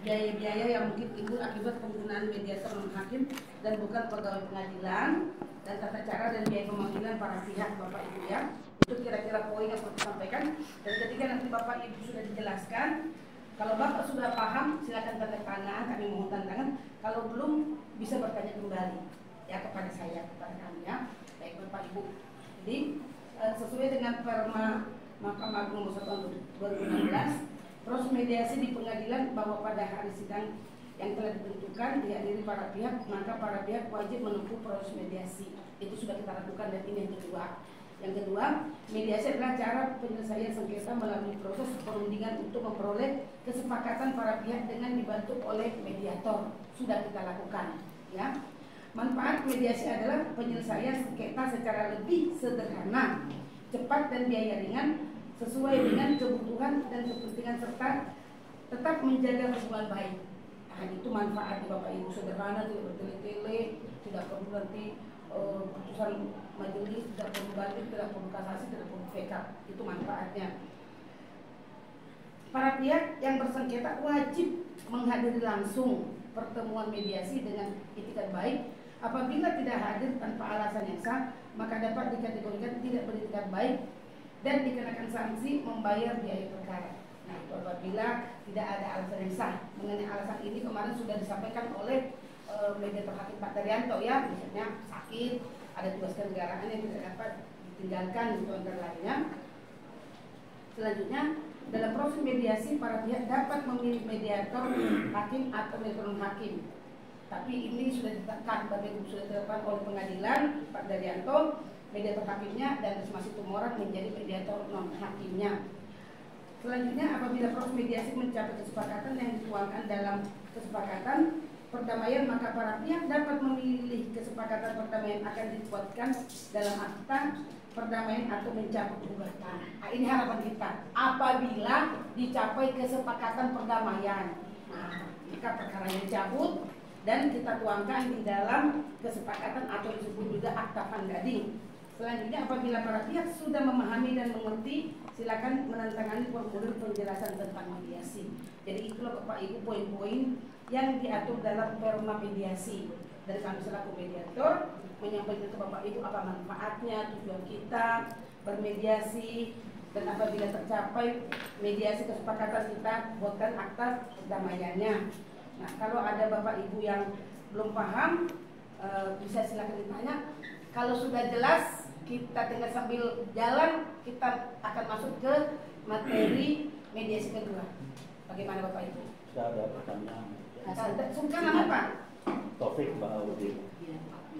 biaya-biaya yang mungkin timbul akibat penggunaan mediator non-hakim dan bukan pegawai pengadilan, dan tata cara dan biaya pemanggilan para pihak Bapak Ibu ya. Itu kira-kira poin yang perlu disampaikan, dan ketika nanti Bapak Ibu sudah dijelaskan, kalau Bapak sudah paham silakan tanda tangan, kami mohon tanda tangan. Kalau belum bisa bertanya kembali ya kepada saya, kepada kami ya. Baik Bapak Ibu. Jadi sesuai dengan Perma Mahkamah Agung Nomor 1 Tahun 2016, proses mediasi di pengadilan bahwa pada hari sidang yang telah ditentukan dihadiri para pihak, maka para pihak wajib menempuh proses mediasi. Itu sudah kita lakukan, dan ini yang kedua. Yang kedua, mediasi adalah cara penyelesaian sengketa melalui proses perundingan untuk memperoleh kesepakatan para pihak dengan dibantu oleh mediator. Sudah kita lakukan, ya. Manfaat mediasi adalah penyelesaian sengketa secara lebih sederhana, cepat dan biaya ringan, sesuai dengan kebutuhan dan kepentingan serta tetap menjaga hubungan baik. Nah, itu manfaat Bapak Ibu, sederhana, tidak bertele-tele, tidak perlu nanti putusan majelis, tidak perlu banding, tidak perlu kasasi, tidak perlu VK. Itu manfaatnya. Para pihak yang bersengketa wajib menghadiri langsung pertemuan mediasi dengan itikat baik. Apabila tidak hadir tanpa alasan yang sah, maka dapat dikategorikan tidak beritikat baik dan dikenakan sanksi membayar biaya perkara. Nah, itu apabila tidak ada alasan yang sah. Mengenai alasan ini kemarin sudah disampaikan oleh mediator hakim Pak Daryanto ya, misalnya sakit, ada tugas kenegaraan yang tidak dapat ditinggalkan, itu antara lainnya. Selanjutnya, dalam proses mediasi para pihak dapat memilih mediator hakim atau mediator non hakim. Tapi ini sudah ditetapkan, sudah ditetapkan oleh pengadilan Pak Daryanto, mediator hakimnya, dan Resmasi Tumorang menjadi mediator non hakimnya. Selanjutnya, apabila proses mediasi mencapai kesepakatan yang dituangkan dalam kesepakatan perdamaian, maka para pihak dapat memilih kesepakatan perdamaian akan dikuatkan dalam akta perdamaian atau mencabut gugatan. Nah, ini harapan kita. Apabila dicapai kesepakatan perdamaian, nah, maka perkaranya dicabut dan kita tuangkan di dalam kesepakatan atau disebut juga akta pandading. Selanjutnya, apabila para pihak sudah memahami dan mengerti, silakan menandatangani formulir penjelasan tentang mediasi. Jadi itulah Bapak Ibu poin-poin yang diatur dalam perma mediasi. Dari kami selaku mediator menyampaikan ke Bapak Ibu apa manfaatnya, tujuan kita bermediasi, dan apabila tercapai mediasi kesepakatan kita buatkan akta perdamaiannya. Nah, kalau ada Bapak Ibu yang belum paham, bisa silakan ditanya. Kalau sudah jelas, kita tinggal sambil jalan, kita akan masuk ke materi mediasi kedua. Bagaimana Bapak Ibu? Sudah ada pertanyaan. Sungkan nama Pak? Taufik Bahaudin.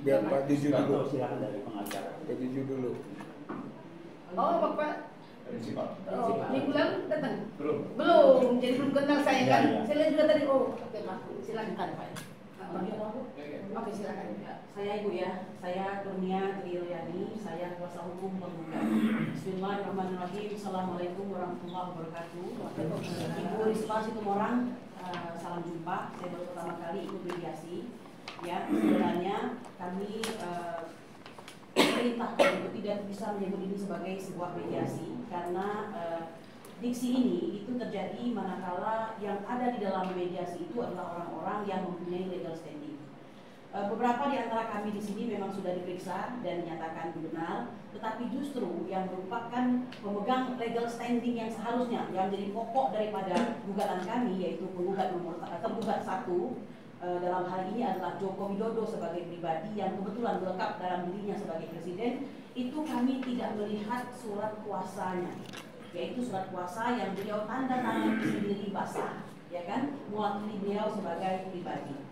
Biar Pak Juju dulu. Silakan dari pengacara. Pak Juju dulu. Oh, Bapak. Oh, minggu lalu datang? Belum. Jadi belum kenal saya kan? Iya. Saya lihat juga tadi. Oh, oke Pak. Silakan Pak. Oke, silakan. Saya Ibu ya, saya Kurnia Triyani, saya kuasa hukum penggugat. Bismillahirrahmanirrahim. Assalamualaikum warahmatullahi wabarakatuh. Ibu Risma Situmorang, salam jumpa. Saya baru pertama kali ikut mediasi. Ya, sebenarnya kami perintahkan untuk tidak bisa menyebut ini sebagai sebuah mediasi karena diksi ini itu terjadi manakala yang ada di dalam mediasi itu adalah orang-orang yang mempunyai legal standing. Beberapa di antara kami di sini memang sudah diperiksa dan dinyatakan benar, tetapi justru yang merupakan pemegang legal standing yang seharusnya yang menjadi pokok daripada gugatan kami, yaitu tergugat 1 dalam hal ini adalah Joko Widodo sebagai pribadi yang kebetulan melekat dalam dirinya sebagai presiden, itu kami tidak melihat surat kuasanya, yaitu surat kuasa yang beliau tanda tangan sendiri basah, ya kan, mewakili beliau sebagai pribadi.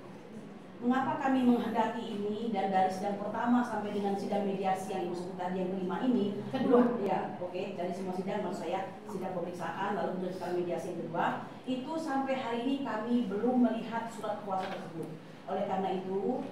Mengapa kami menghendaki ini, dan dari sidang pertama sampai dengan sidang mediasi yang Ibu sebut tadi yang kelima ini, kedua, ya, oke, dari semua sidang maksud saya sidang pemeriksaan lalu kemudian sidang mediasi yang kedua, itu sampai hari ini kami belum melihat surat kuasa tersebut. Oleh karena itu,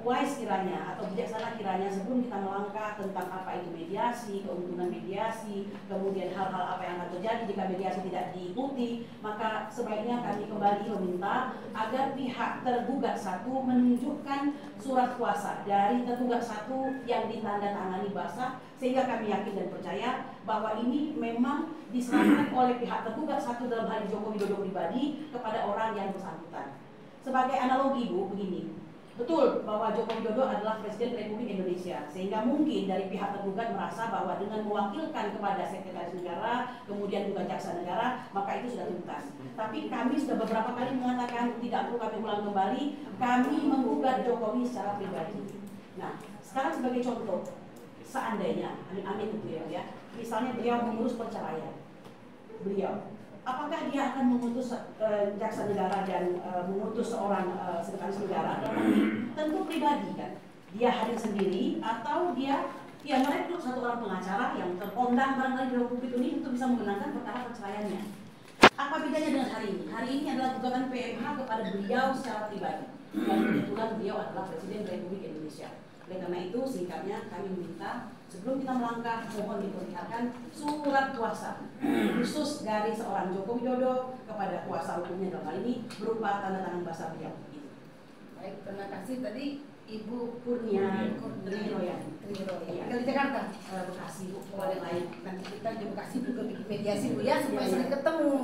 wise kiranya atau bijaksana kiranya sebelum kita melangkah tentang apa itu mediasi, keuntungan mediasi, kemudian hal-hal apa yang akan terjadi jika mediasi tidak diikuti, maka sebaiknya kami kembali meminta agar pihak tergugat 1 menunjukkan surat kuasa dari tergugat 1 yang ditandatangani basah, sehingga kami yakin dan percaya bahwa ini memang diserahkan oleh pihak tergugat, satu dalam hal Joko Widodo pribadi, kepada orang yang bersangkutan. Sebagai analogi Bu, begini, betul bahwa Joko Widodo adalah Presiden Republik Indonesia, sehingga mungkin dari pihak tergugat merasa bahwa dengan mewakilkan kepada Sekretaris Negara, kemudian juga Jaksa Negara, maka itu sudah tuntas. Tapi kami sudah beberapa kali mengatakan, tidak perlu kami ulang kembali, kami menggugat Jokowi secara pribadi. Nah, sekarang sebagai contoh, seandainya, amin tentu ya, misalnya beliau mengurus perceraian, apakah dia akan memutus Jaksa Negara dan memutus seorang Sekretaris Negara? Tentu pribadi kan, dia hadir sendiri atau dia merekrut satu orang pengacara yang terkondang barangkali di publik ini untuk bisa memenangkan perkara perceraiannya. Apa bedanya dengan hari ini? Hari ini adalah gugatan PMH kepada beliau secara pribadi. Dan kebetulan beliau adalah Presiden Republik Indonesia. Oleh karena itu, singkatnya kami meminta sebelum kita melangkah, mohon diperlihatkan surat kuasa khusus dari seorang Joko Widodo kepada kuasa hukumnya dalam hal ini berupa tanda tangan basah beliau. Baik, terima kasih. Tadi Ibu Kurnia Triroyan dari Jakarta, Bekasi, boleh lain. Nanti kita di Bekasi juga bikin mediasi Bu ya, supaya sering ketemu.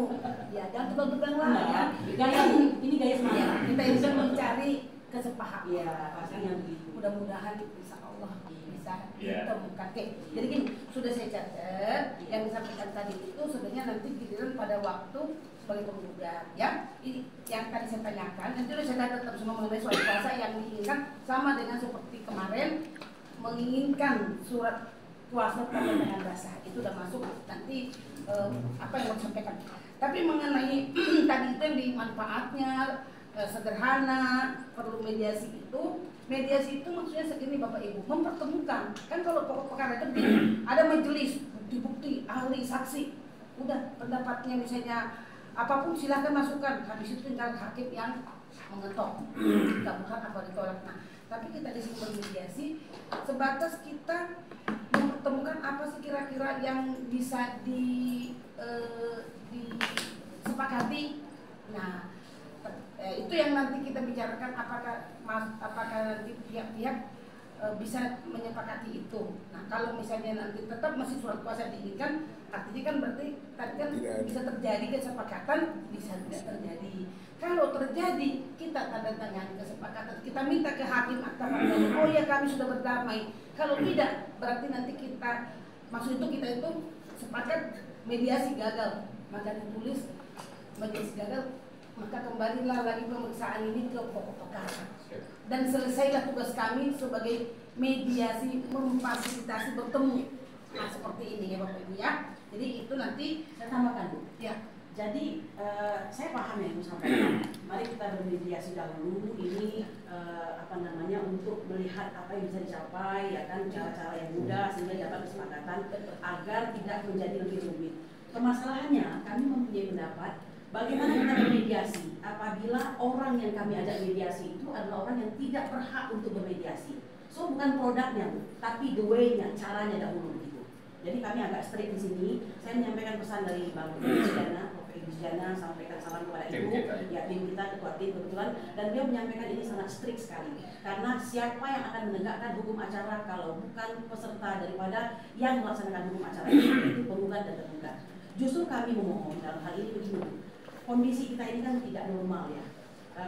Ya, jangan tukang-tukang lah ya. Gaya ini gaya semangat. Kita bisa mencari kesepahaman. Iya, pastinya begitu. Mudah-mudahan insya Allah bisa ditemukan. Oke, jadi gini, sudah saya catat yang disampaikan tadi itu sebenarnya nanti giliran pada waktu sebagai penggugat ya. Ini yang tadi saya tanyakan, nanti sudah saya catat semua mengenai soal kuasa yang diinginkan sama dengan seperti kemarin menginginkan surat kuasa tanda tangan basah itu sudah masuk nanti apa yang mau disampaikan. Tapi mengenai tadi itu yang di manfaatnya sederhana, perlu mediasi itu maksudnya segini Bapak Ibu, mempertemukan. Kan kalau pokok perkara itu ada majelis, bukti-bukti, ahli, saksi, udah pendapatnya misalnya apapun silahkan masukkan, habis itu tinggal hakim yang mengetok, dikabulkan apa ditolak. Nah, tapi kita di sini bermediasi sebatas kita mempertemukan apa sih kira-kira yang bisa disepakati. Nah, itu yang nanti kita bicarakan apakah nanti pihak-pihak bisa menyepakati itu. Nah, kalau misalnya nanti tetap masih surat kuasa diinginkan, artinya kan berarti tadi kan bisa terjadi kesepakatan, bisa tidak terjadi. Kalau terjadi, kita tanda tangan kesepakatan, kita minta ke hakim akta perdamaian, oh ya kami sudah berdamai. Kalau tidak, berarti nanti kita, maksud itu kita itu sepakat mediasi gagal, maka ditulis mediasi gagal, maka kembalilah lagi pemeriksaan ini ke pokok perkara. Dan selesailah tugas kami sebagai mediasi memfasilitasi bertemu. Nah, seperti ini ya Bapak Ibu ya. Jadi itu nanti Saya tambahkan Bu. ya. Jadi saya paham ya Ibu sampaikan. Mari kita bermediasi dahulu ini untuk melihat apa yang bisa dicapai, ya kan, cara-cara yang mudah sehingga dapat kesepakatan agar tidak menjadi lebih rumit. Permasalahannya kami mempunyai pendapat bagaimana kita bermediasi apabila orang yang kami ajak mediasi itu adalah orang yang tidak berhak untuk bermediasi. So bukan produknya Bu, tapi the way-nya, caranya dahulu gitu. Jadi kami agak strict di sini. Saya menyampaikan pesan dari Bang Jana, Prof. Jana, sampaikan salam kepada Ibu, ya tim kita, ketua tim kebetulan, dan beliau menyampaikan ini sangat strict sekali. Karena siapa yang akan menegakkan hukum acara kalau bukan peserta daripada yang melaksanakan hukum acara itu, yaitu penggugat dan tergugat. Justru kami memohon dalam hal ini begini. Kondisi kita ini kan tidak normal ya.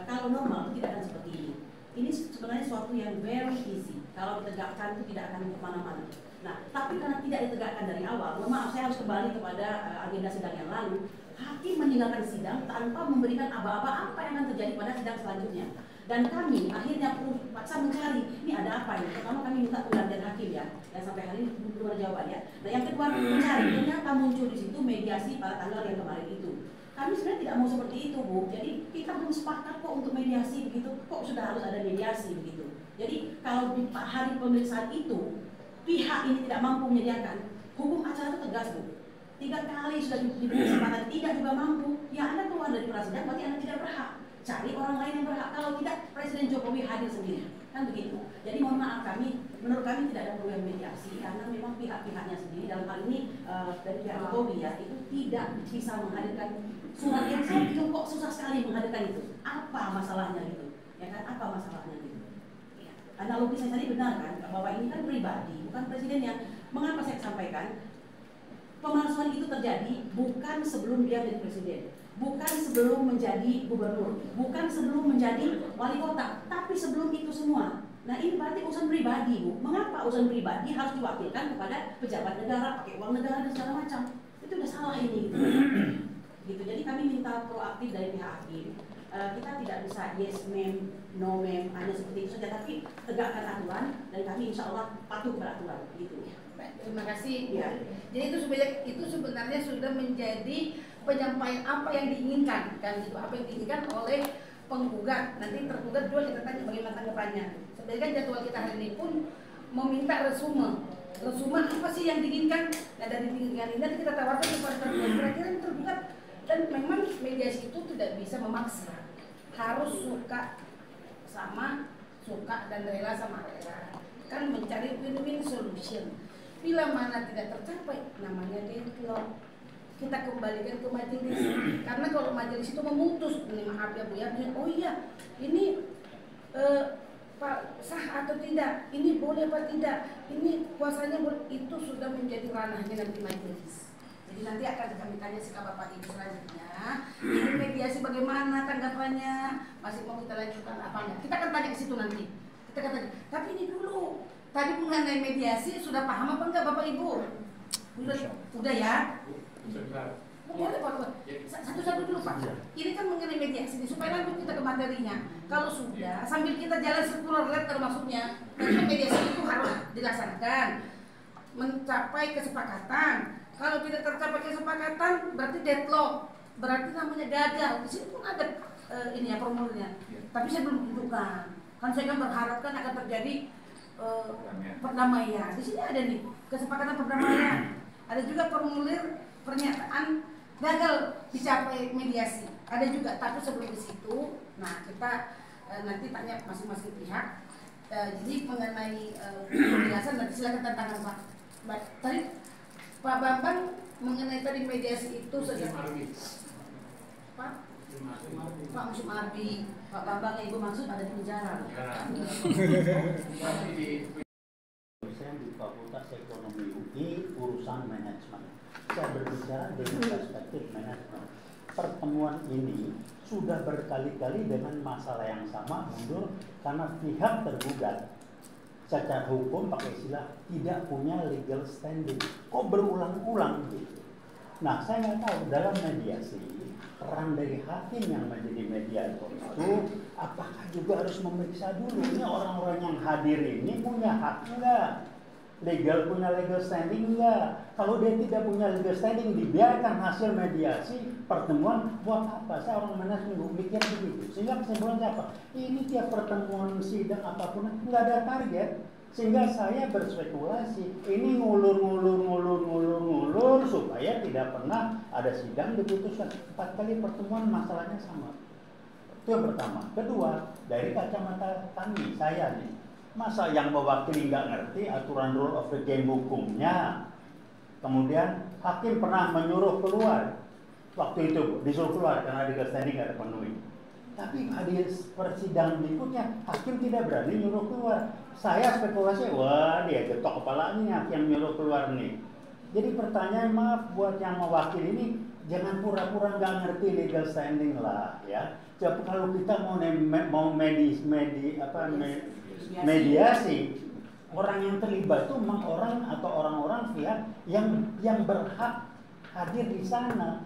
Kalau normal itu tidak akan seperti ini. Ini sebenarnya suatu yang very easy. Kalau ditegakkan itu tidak akan kemana-mana. Nah, tapi karena tidak ditegakkan dari awal, maaf saya harus kembali kepada agenda sidang yang lalu. Hakim meninggalkan sidang tanpa memberikan aba-aba apa yang akan terjadi pada sidang selanjutnya. Dan kami akhirnya paksa mencari, ini ada apa ini? Pertama kami minta penggantian hakim ya, dan sampai hari ini belum ada jawaban ya. Nah yang kedua mencari, ternyata muncul di situ mediasi pada tanggal yang kemarin itu. Kami sebenarnya tidak mau seperti itu Bu, jadi kita belum sepakat kok untuk mediasi begitu, kok sudah harus ada mediasi begitu. Jadi kalau di hari pemeriksaan itu, pihak ini tidak mampu menyediakan, hukum acara itu tegas Bu. 3 kali sudah diberi kesempatan, tidak juga mampu, ya Anda keluar dari prasidang, berarti Anda tidak berhak. Cari orang lain yang berhak, kalau tidak Presiden Jokowi hadir sendiri, kan begitu. Jadi mohon maaf menurut kami tidak ada perlu mediasi, karena memang pihak-pihaknya sendiri, dalam hal ini dari pihak Jokowi ya, itu tidak bisa menghadirkan surat yang saya pikir kok susah sekali menghadirkan itu. Apa masalahnya gitu? Ya kan, apa masalahnya gitu? Analogi saya tadi benar kan, bahwa ini kan pribadi, bukan presiden yang, mengapa saya sampaikan? Pemalsuan itu terjadi bukan sebelum dia menjadi presiden, bukan sebelum menjadi gubernur, bukan sebelum menjadi wali kota, tapi sebelum itu semua. Nah ini berarti urusan pribadi, Bu. Mengapa urusan pribadi harus diwakilkan kepada pejabat negara, pakai uang negara dan segala macam? Itu udah salah ini. Gitu. Jadi kami minta proaktif dari pihak hakim. Kita tidak bisa yes ma'am, no ma'am, hanya seperti itu saja, tapi tegakkan aturan dan kami insya Allah patuh beraturan. Gitu. Baik, terima kasih. Ya. Jadi itu sebenarnya sudah menjadi penyampaian apa yang diinginkan, kan gitu, apa yang diinginkan oleh penggugat. Nanti tergugat juga kita tanya bagaimana tanggapannya. Sebenarnya kan jadwal kita hari ini pun meminta resume apa sih yang diinginkan. Nah dari diinginkan ini nanti kita tawarkan kepada tergugat. Kira-kira yang tergugat, dan memang mediasi itu tidak bisa memaksa, harus suka dan rela sama rela, kan mencari win-win solution. Bila mana tidak tercapai, namanya deadlock, kita kembalikan ke majelis. Karena kalau majelis itu memutus, ini maaf ya Bu ya, oh iya ini Pak sah atau tidak, ini boleh apa tidak, ini kuasanya boleh, itu sudah menjadi ranahnya nanti majelis. Jadi nanti akan kami tanya sikap Bapak Ibu selanjutnya. Ini mediasi bagaimana tanggapannya, masih mau kita lanjutkan apa enggak? Kita akan tanya ke situ nanti. Kita akan tanya. Tapi ini dulu, tadi mengenai mediasi sudah paham apa enggak Bapak Ibu? Udah ya? Boleh Pak. Satu-satu dulu Pak. Ini kan mengenai mediasi supaya lanjut kita ke materinya. Kalau sudah, sambil kita jalan circular letter maksudnya, karena mediasi itu harus dilaksanakan, mencapai kesepakatan. Kalau tidak tercapai kesepakatan, berarti deadlock, berarti namanya gagal. Di sini pun ada ini ya formulirnya. Tapi saya belum tunjukkan. Kan saya kan berharapkan akan terjadi perdamaian. Di sini ada nih kesepakatan perdamaian. Ada juga formulir pernyataan gagal dicapai mediasi. Ada juga. Tapi sebelum di situ, nah kita nanti tanya masing-masing pihak. Jadi mengenai penjelasan nanti silakan tantangan Pak. Baik, tadi Pak Bambang mengenai tadi mediasi itu sejak Pak Musim Arbi, Pak Bambang yang Ibu maksud ada di penjara. Saya di Fakultas Ekonomi UI urusan manajemen. Saya berbicara dari perspektif manajemen. Pertemuan ini sudah berkali-kali dengan masalah yang sama mundur karena pihak tergugat secara hukum pakai istilah tidak punya legal standing. Kok berulang-ulang gitu? Nah, saya nggak tahu dalam mediasi peran dari hakim yang menjadi mediator itu apakah juga harus memeriksa dulu ini orang-orang yang hadir ini punya hak enggak? Punya legal standing enggak? Kalau dia tidak punya legal standing, dibiarkan hasil mediasi pertemuan buat apa? Saya orang manajemen mikir begitu. Sehingga kesimpulannya apa? Ini tiap pertemuan sidang apapun nggak ada target. Sehingga saya berspekulasi ini ngulur supaya tidak pernah ada sidang diputuskan. 4 kali pertemuan masalahnya sama. Itu yang pertama. Kedua, dari kacamata kami, saya nih, masa yang mewakili nggak ngerti aturan rule of the game hukumnya. Kemudian hakim pernah menyuruh keluar. Waktu itu disuruh keluar karena legal standing nggak terpenuhi. Tapi hadir persidangan berikutnya hakim tidak berani nyuruh keluar. Saya spekulasi, wah dia getok kepalanya yang nyuruh keluar nih. Jadi pertanyaan maaf buat yang mewakili ini, jangan pura-pura nggak ngerti legal standing lah ya. Jadi kalau kita mau mediasi, orang yang terlibat itu memang orang-orang pihak yang berhak hadir di sana.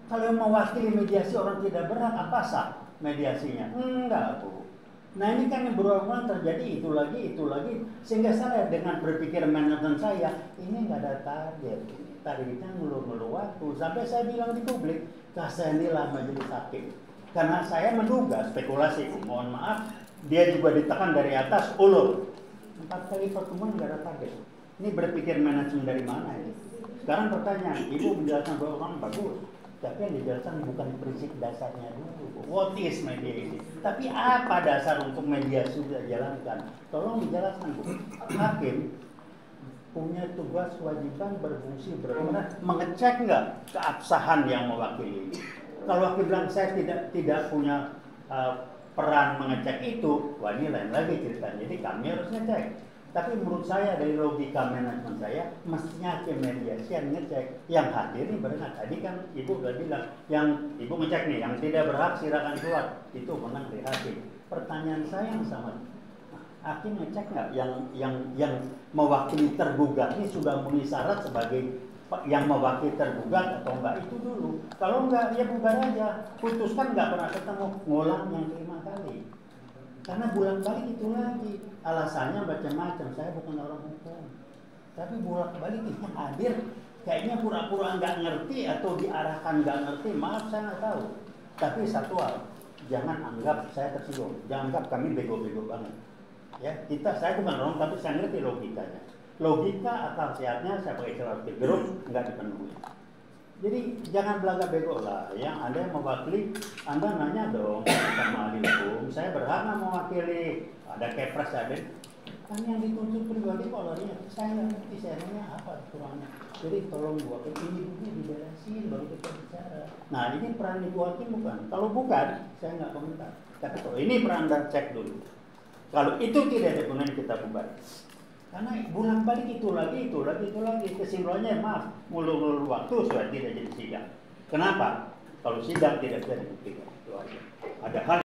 Kalau yang mewakili mediasi orang tidak berhak, apa sah mediasinya? Enggak, Bu. Nah ini kan yang berulang-ulang terjadi itu lagi, sehingga saya dengan berpikir manajemen saya ini nggak ada target. Targetnya ngulur-ngulur waktu. Sampai saya bilang di publik, kasanilah majelis hakim. Karena saya menduga spekulasi, mohon maaf, dia juga ditekan dari atas, ulur. 4 kali pertemuan nggak ada target. Ini berpikir manajemen dari mana ini? Sekarang pertanyaan, Ibu menjelaskan bahwa orang bagus. Tapi yang dijelaskan bukan prinsip dasarnya dulu. What is mediasi? Tapi apa dasar untuk mediasi sudah dijalankan? Tolong dijelaskan, Bu. Hakim punya tugas kewajiban berfungsi berperan mengecek nggak keabsahan yang mewakili. Kalau hakim bilang saya tidak punya peran mengecek itu, wah ini lain lagi ceritanya. Jadi kami harus ngecek. Tapi menurut saya dari logika manajemen saya, mestinya hakim mediasi yang ngecek yang hadir ini benar. Tadi kan ibu udah bilang, yang ibu ngecek nih, yang tidak berhak silakan keluar, itu menang dari hakim. Pertanyaan saya yang sama, hakim ngecek nggak yang mewakili tergugat ini sudah memenuhi syarat sebagai yang mewakili tergugat atau enggak, itu dulu. Kalau enggak, ya bubar aja, putuskan nggak pernah ketemu, ngulang yang kelima kali. Karena bolak-balik itu lagi alasannya macam-macam. Saya bukan orang hukum, tapi bolak-balik itu hadir kayaknya pura-pura nggak ngerti atau diarahkan nggak ngerti. Maaf, saya nggak tahu. Tapi satu hal, jangan anggap saya tersinggung, jangan anggap kami bego-bego banget. Ya, saya bukan orang, tapi saya ngerti logikanya. Logika akal sehatnya saya pakai istilah gerung nggak dipenuhi. Jadi jangan belagak bego lah. Yang Anda yang mewakili, Anda nanya dong sama ahli hukum, saya berhak nggak mewakili? Ada kepres ada. Kan yang dituntut pribadi kalau saya nggak ngerti, saya nanya apa kurangnya. Jadi tolong buat ini dijelasin baru kita bicara. Nah ini peran ibu hakim bukan. Kalau bukan, saya nggak komentar. Tapi kalau ini peran dan cek dulu. Kalau itu tidak ada gunanya kita bubar. Karena bolak-balik itu lagi. Kesimpulannya maaf, ngulur-ngulur waktu sudah tidak jadi sidang. Kenapa? Kalau sidang tidak bisa dibuktikan. Itu aja. Ada hal